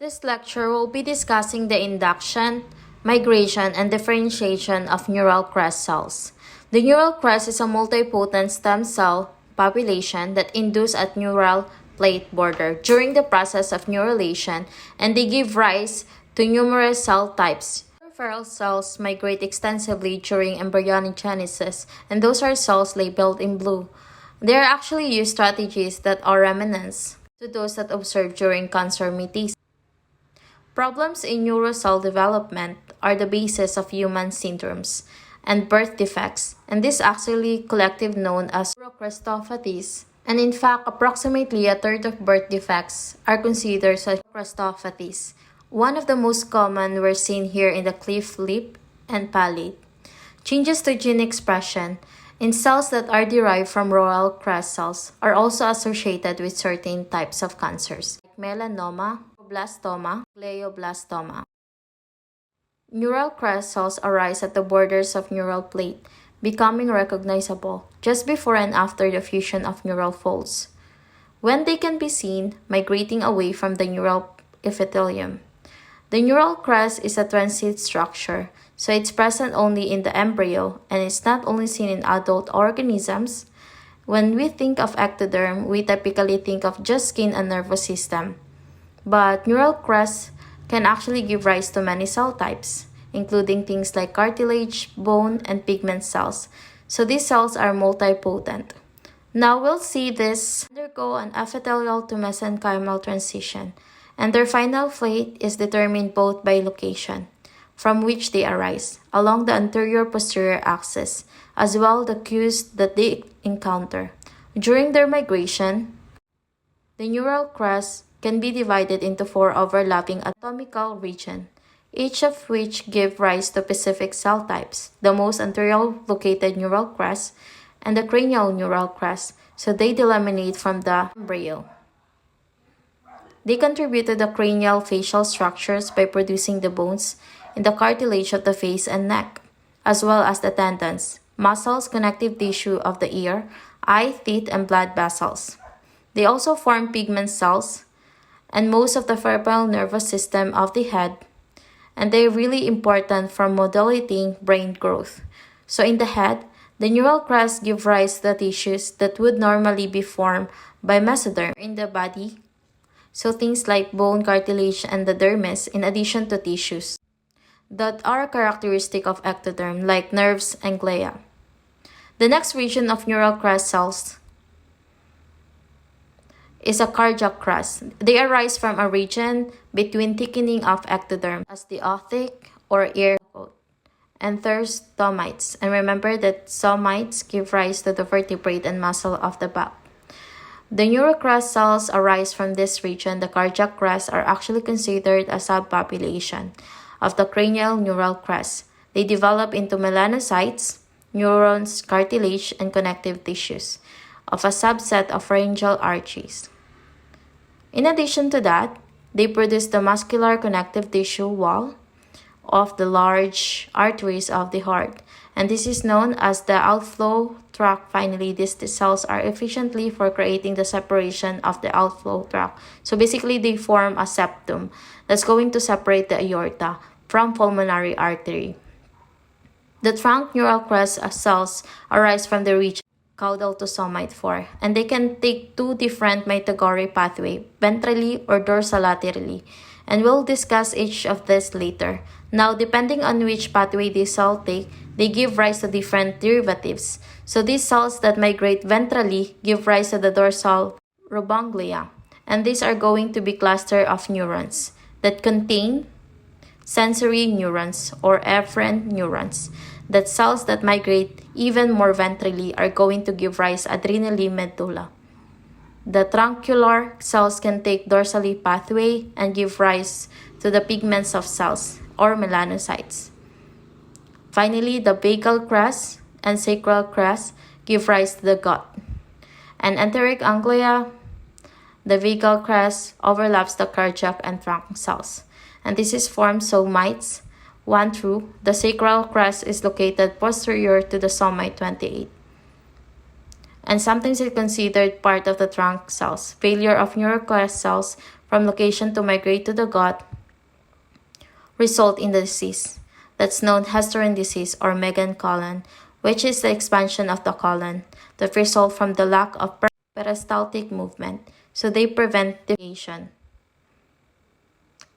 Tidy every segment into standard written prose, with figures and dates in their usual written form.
This lecture will be discussing the induction, migration, and differentiation of neural crest cells. The neural crest is a multipotent stem cell population that induce at neural plate border during the process of neurulation, and they give rise to numerous cell types. Peripheral cells migrate extensively during embryogenesis, and those are cells labeled in blue. They are actually used strategies that are remnants to those that observed during cancer metastasis. Problems in neurocell development are the basis of human syndromes and birth defects, and this actually collectively known as neurocrestopathies. And in fact, approximately a third of birth defects are considered as crestopathies. One of the most common were seen here in the cleft lip and palate. Changes to gene expression in cells that are derived from royal crest cells are also associated with certain types of cancers, like melanoma, blastoma, glioblastoma. Neural crest cells arise at the borders of neural plate, becoming recognizable just before and after the fusion of neural folds, when they can be seen migrating away from the neural epithelium. The neural crest is a transit structure, so it's present only in the embryo and it's not only seen in adult organisms. When we think of ectoderm, we typically think of just skin and nervous system. But neural crests can actually give rise to many cell types, including things like cartilage, bone, and pigment cells. So these cells are multipotent. Now we'll see this undergo an epithelial to mesenchymal transition, and their final fate is determined both by location, from which they arise, along the anterior-posterior axis, as well the cues that they encounter. During their migration, the neural crest can be divided into 4 overlapping anatomical regions, each of which give rise to specific cell types, the most anterior located neural crest and the cranial neural crest, so they delaminate from the embryo. They contribute to the cranial facial structures by producing the bones in the cartilage of the face and neck, as well as the tendons, muscles, connective tissue of the ear, eye, teeth, and blood vessels. They also form pigment cells and most of the peripheral nervous system of the head, and they're really important for modulating brain growth. So in the head, the neural crests give rise to the tissues that would normally be formed by mesoderm in the body, so things like bone, cartilage, and the dermis, in addition to tissues that are characteristic of ectoderm, like nerves and glia. The next region of neural crest cells is a cardiac crest. They arise from a region between thickening of ectoderm as the otic or ear coat and third stomites. And remember that stomites give rise to the vertebrate and muscle of the back. The neurocrest cells arise from this region. The cardiac crests are actually considered a subpopulation of the cranial neural crest. They develop into melanocytes, neurons, cartilage, and connective tissues of a subset of pharyngeal arteries. In addition to that, they produce the muscular connective tissue wall of the large arteries of the heart, and this is known as the outflow tract. Finally, these cells are efficiently for creating the separation of the outflow tract. So basically, they form a septum that's going to separate the aorta from pulmonary artery. The trunk neural crest cells arise from the region caudal to somite 4, and they can take 2 different mitogory pathway, ventrally or dorsolaterally, and we'll discuss each of this later. Now, depending on which pathway these cells take, they give rise to different derivatives. So these cells that migrate ventrally give rise to the dorsal rhomboiglia, and these are going to be cluster of neurons that contain sensory neurons or efferent neurons. That cells that migrate even more ventrally are going to give rise adrenally medulla. The truncular cells can take dorsally pathway and give rise to the pigments of cells or melanocytes. Finally, the vagal crest and sacral crest give rise to the gut. And enteric anglia, the vagal crest overlaps the cardiac and trunk cells. And this is formed somites 1 through. The sacral crest is located posterior to the somite 28. And sometimes it's considered part of the trunk cells. Failure of neurocrest cells from location to migrate to the gut result in the disease that's known Hesterian disease or Megan colon, which is the expansion of the colon that result from the lack of peristaltic movement, so they prevent deviation.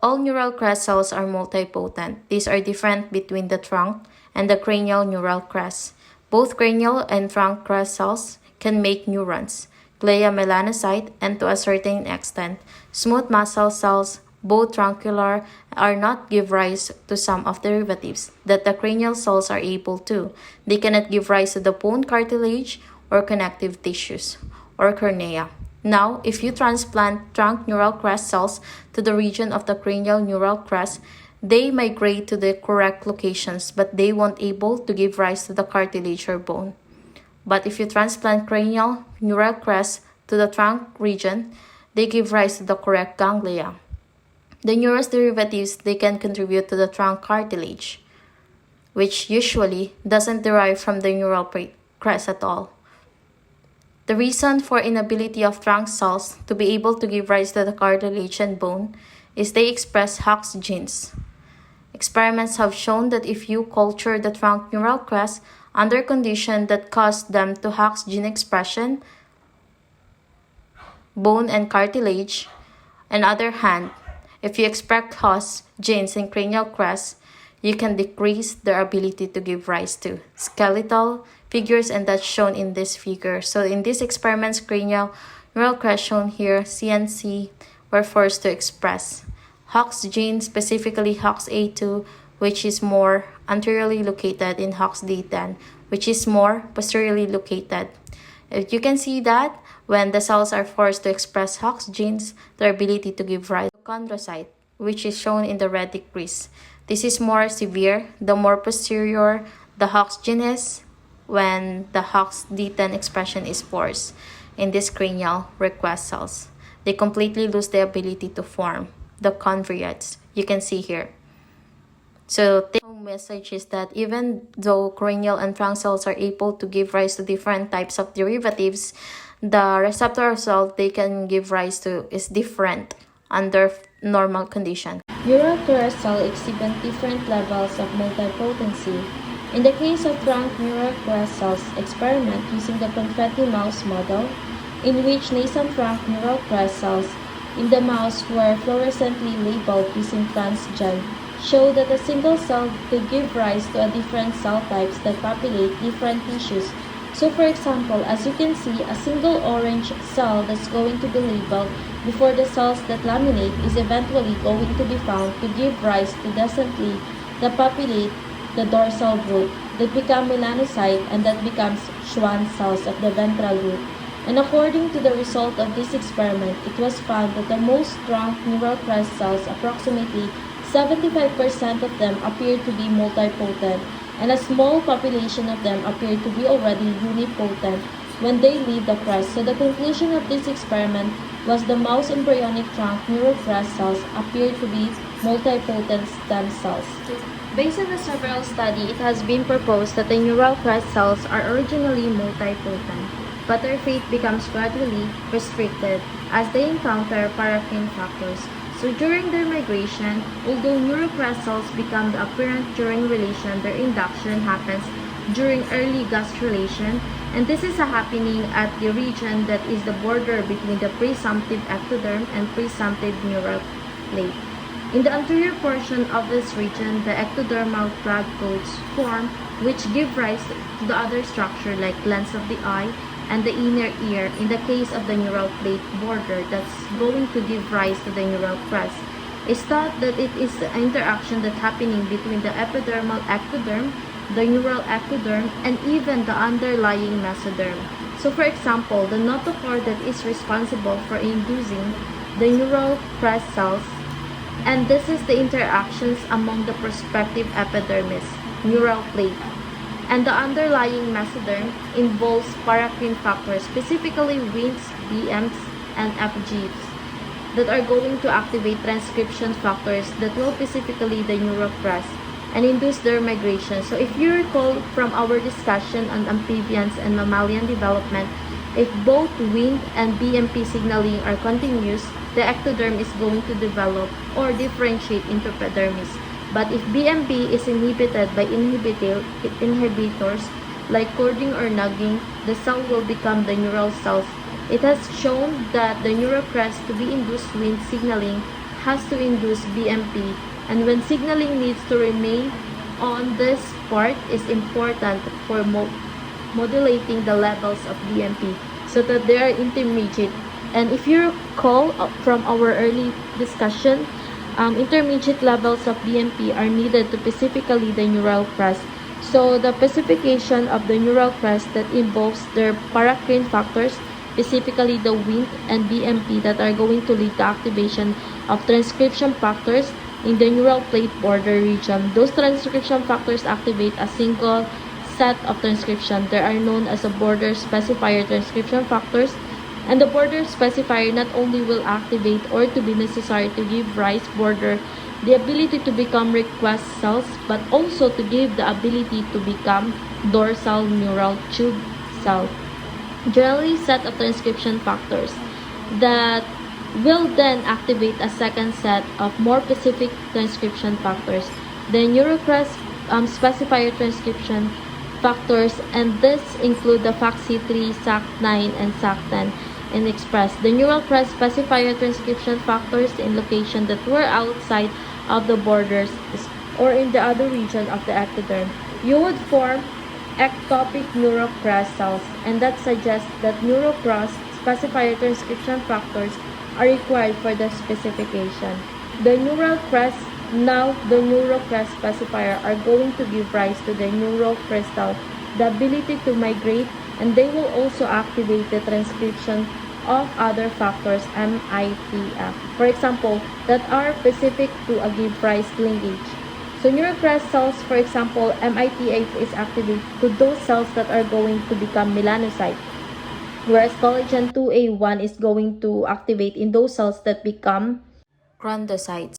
All neural crest cells are multipotent. These are different between the trunk and the cranial neural crest. Both cranial and trunk crest cells can make neurons, glia melanocyte, and to a certain extent, smooth muscle cells, both truncular, are not give rise to some of the derivatives that the cranial cells are able to. They cannot give rise to the bone cartilage or connective tissues or cornea. Now, if you transplant trunk neural crest cells to the region of the cranial neural crest, they migrate to the correct locations, but they won't able to give rise to the cartilage or bone. But if you transplant cranial neural crest to the trunk region, they give rise to the correct ganglia. The neurous derivatives, they can contribute to the trunk cartilage, which usually doesn't derive from the neural crest at all. The reason for inability of trunk cells to be able to give rise to the cartilage and bone is they express Hox genes. Experiments have shown that if you culture the trunk neural crest under conditions that cause them to Hox gene expression, bone and cartilage, on the other hand, if you express Hox genes in cranial crest, you can decrease their ability to give rise to skeletal figures, and that's shown in this figure. So in these experiments, cranial neural crest shown here, CNC, were forced to express Hox gene, specifically HOXA2, which is more anteriorly located, in HOXD10, which is more posteriorly located. You can see that when the cells are forced to express Hox genes, their ability to give rise to chondrocyte, which is shown in the red decrease. This is more severe. The more posterior the Hox gene is, when the HOXD10 expression is forced in these cranial request cells, they completely lose the ability to form the chondrioids. You can see here. So the message is that even though cranial and trunk cells are able to give rise to different types of derivatives, the receptor result they can give rise to is different under normal condition. Neural crest cells exhibit different levels of multipotency. In the case of trunk neural crest cells experiment using the confetti mouse model, in which nascent trunk neural crest cells in the mouse were fluorescently labeled using transgene, show that a single cell could give rise to a different cell types that populate different tissues. So for example, as you can see, a single orange cell that's going to be labeled before the cells that laminate is eventually going to be found to give rise to decently that populate the dorsal root, that become melanocyte, and that becomes Schwann cells of the ventral root. And according to the result of this experiment, it was found that the most trunk neural crest cells, approximately 75% of them, appear to be multipotent, and a small population of them appear to be already unipotent when they leave the crest. So the conclusion of this experiment was the mouse embryonic trunk neural crest cells appear to be multipotent stem cells. Based on the several studies, it has been proposed that the neural crest cells are originally multipotent, but their fate becomes gradually restricted as they encounter paracrine factors. So during their migration, although neural crest cells become apparent during relation, their induction happens during early gastrulation, and this is happening at the region that is the border between the presumptive ectoderm and presumptive neural plate. In the anterior portion of this region, the ectodermal drag coats form, which give rise to the other structure like lens of the eye and the inner ear in the case of the neural plate border that's going to give rise to the neural crest. It's thought that it is the interaction that's happening between the epidermal ectoderm, the neural ectoderm, and even the underlying mesoderm. So for example, the notochord that is responsible for inducing the neural crest cells, and this is the interactions among the prospective epidermis, neural plate, and the underlying mesoderm involves paracrine factors, specifically Wnt, BMs, and FGs, that are going to activate transcription factors that will specifically the neural crest and induce their migration. So if you recall from our discussion on amphibians and mammalian development, If both Wnt and BMP signaling are continuous, the ectoderm is going to develop or differentiate into epidermis. But if BMP is inhibited by inhibitors like cording or nagging, the cell will become the neural cells. It has shown that the neural crest to be induced Wnt signaling has to induce BMP, and when signaling needs to remain on this part is important for modulating the levels of BMP so that they are intermediate. And if you recall from our early discussion, intermediate levels of BMP are needed to specifically the neural crest. So the specification of the neural crest that involves their paracrine factors, specifically the Wnt and BMP, that are going to lead to activation of transcription factors in the neural plate border region. Those transcription factors activate a single set of transcription. They are known as a border specifier transcription factors, and the border specifier not only will activate or to be necessary to give rise border the ability to become request cells, but also to give the ability to become dorsal neural tube cell. Generally set of transcription factors that will then activate a second set of more specific transcription factors, the neurocrest specifier transcription factors, and this include the FACC3, SAC9, and SAC10 and express. The neural crest specifier transcription factors in location that were outside of the borders or in the other region of the ectoderm. You would form ectopic neural crest cells, and that suggests that neural crest specifier transcription factors are required for the specification. The neural crest specifier are going to give rise to the neural crystal, the ability to migrate, and they will also activate the transcription of other factors MITF, for example, that are specific to a give rise linkage. So neural crest cells, for example, MITF is activated to those cells that are going to become melanocyte, whereas collagen 2A1 is going to activate in those cells that become chondrocytes.